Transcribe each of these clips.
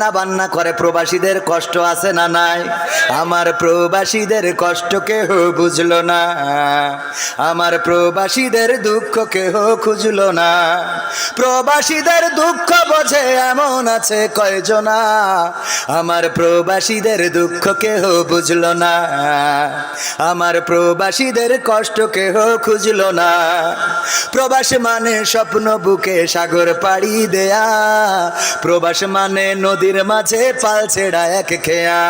না বান্না করে প্রবাসীদের কষ্ট আছে না নাই? আমার প্রবাসীদের কষ্ট কেহ বুঝলো না, আমার প্রবাসীদের দুঃখ কেহ খুঁজলো না। প্রবাসীদের দুঃখ বোঝে এমন আছে কয়জনা, আমার প্রবাসীদের দুঃখ কেহ বুঝলো না, আমার প্রবাসীদের কষ্ট কেহ খুঁজলো না। প্রবাস মানে স্বপ্ন বুকে সাগর পাড়ি দেয়া, প্রবাস মানে নদীর মাঝে পাল ছেড়া এক খেয়া,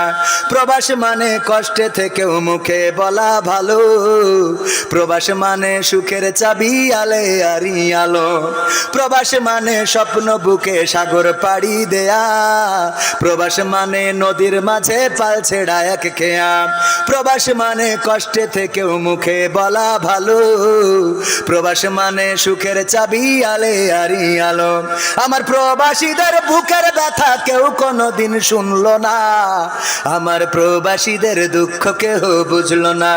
প্রবাস মানে কষ্টে থেকেও মুখে বলা ভালো, প্রবাস মানে সুখের চাবি আলে আরি আলো, প্রবাস মানে স্বপ্ন বুকে সাগর পাড়ি দেয়া, প্রবাস মানে নদীর মাঝে পাল ছেড়া এক খেয়া, প্রবাস মানে কষ্টে থেকেও মুখে বলা ভালো, প্রবাস মানে সুখের চাবি আলে আরি আলো। আমার প্রবাসীদের বুকের ব্যথা কেউ কোনোদিন শুনলো না, আমার প্রবাসীদের দুঃখ কেহ বুঝলো না,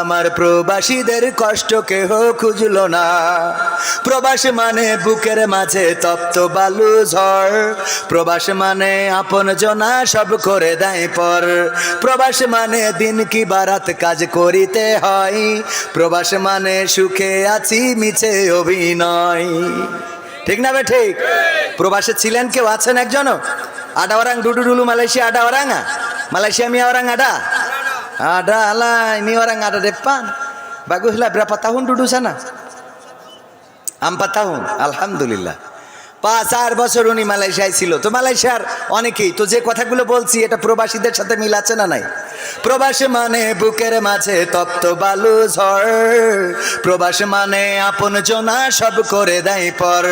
আমার প্রবাসীদের কষ্ট কেহ খুঁজলো না। প্রবাস মানে বুকের মাঝে তপ্ত বালু ঝড়, প্রবাস মানে আপন জনা সব করে দেয় পর, প্রবাস মানে দিন কি বারাত কাজ করিতে হয়, প্রবাস মানে সুখে আছি মিছে অভিনয়। ঠিক না বে ঠিক? প্রবাসে ছিলেন কেউ আছেন একজনও? ada orang dulu Malaysia, ada orang nggak? Malaysia mi orang ada? Ada lah, ini orang ada depan. Baguslah, berapa tahun duduk sana? 4 tahun, alhamdulillah। 5-4 বছর উনি মালয়েশিয়ায় ছিল। তো মালয়েশিয়ার অনেকেই তো যে কথাগুলো বলছি এটা প্রবাসীদের সাথে মিল আছে না নাই? প্রবাস মানে বুকের মাঝে তপ্ত বালু ঝড়, প্রবাস মানে আপন জনা সব করে দেয় পর,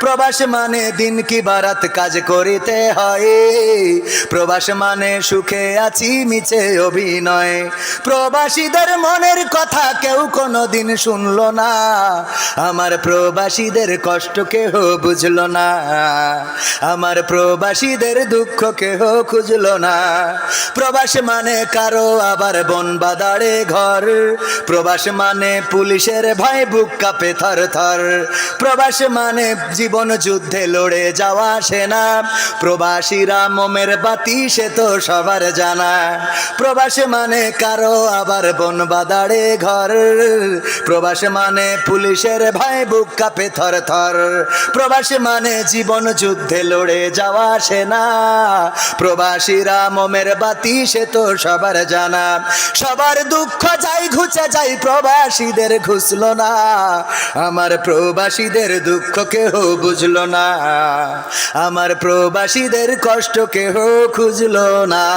প্রবাস মানে দিন কি বারাত কাজ করিতে হয়, প্রবাস মানে সুখে আছি মিছে অভিনয়। প্রবাসীদের মনের কথা কেউ কোনোদিন শুনলো না, আমার প্রবাসীদের কষ্ট কেহ বুঝলো না, আমার প্রবাসীদের দুঃখ কেহ খুঁজলো না। প্রবাস মানে কারো আবার বন বাদারে ঘর, প্রবাস মানে পুলিশের ভয় বুক কাঁপে থর থর, প্রবাস মানে জীবন যুদ্ধে লড়ে যাওয়া সেনা, প্রবাসীরা মোমের বাতি সে তো সবার জানা। প্রবাস মানে কারো আবার বন বাদারে ঘর, প্রবাস মানে পুলিশের ভয় বুক কাঁপে থর থর, প্রবাস মানে জীবন যুদ্ধে লড়ে যাওয়া সেনা, প্রবাসীরা মোমের বাতি সে তো সবার জানা। সবার দুঃখ যাই ঘুচে যাই, প্রবাসীদের ঘুচলো না, আমার প্রবাসীদের দুঃখ কেহ বুঝলো না, আমার প্রবাসীদের কষ্ট কেহ খুঁজলো না।